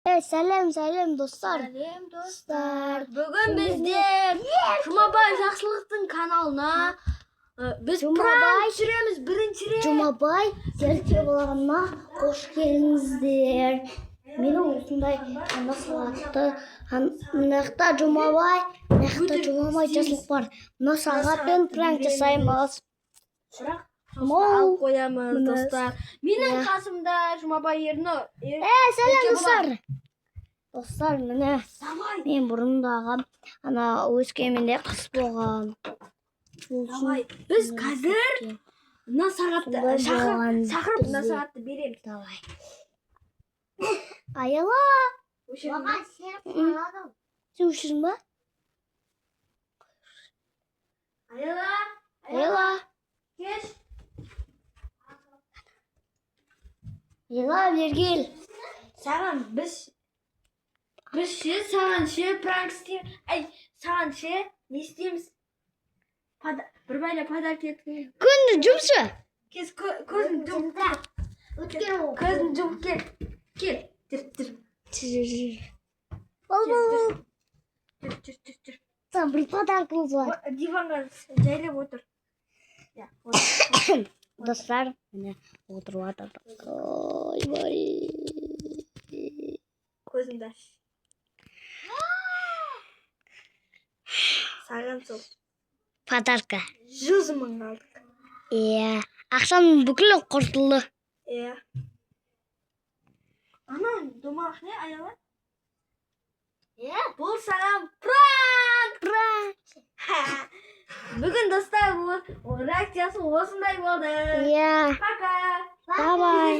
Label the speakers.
Speaker 1: Сәлем достар.
Speaker 2: Сәлем достар. Бүгін біздер Жұмабай жақсылықтың каналына біз пранк түсіреміз бірінші рет.
Speaker 1: Жұмабай зерттеу болғанына қош келдіңіздер. Мені осындай сағатты мынақта Жұмабай жақсылық бар. Мына сағатпен пранк жасаймыз.
Speaker 2: Бірақ алып қоямыз достар. Менің қасымда Жұмабай Ернұр.
Speaker 1: Сәлем достар. Достар, міне мен бұрындағы өскеменде қыс болған.
Speaker 2: Біз қазір мына сағатты шақырып мына сағатты береміз.
Speaker 1: Давай. Аяла. Сен өшірдің ба?
Speaker 2: Аяла. Кеш.
Speaker 1: Аяла, бер кел.
Speaker 2: Саған саған пранк істейміз. Саған не істейміз? Бір байлы подарок еткен.
Speaker 1: Көзіңді жұмшы.
Speaker 2: Көзін жұмып кел. Жүр.
Speaker 1: Там бір подаркымыз бар.
Speaker 2: Диванға жайлап отыр.
Speaker 1: Достар, міне отырып жатыр. Ой.
Speaker 2: Көзіңді аш. Саған сол.
Speaker 1: Подарка.
Speaker 2: 100 мың алдық.
Speaker 1: Ақшаның бүкілі құртылды.
Speaker 2: Анан домақ не аяла? Бұл саған пранк! Бүгін достар реакциясы осындай болды.
Speaker 1: Пока.
Speaker 2: Бай.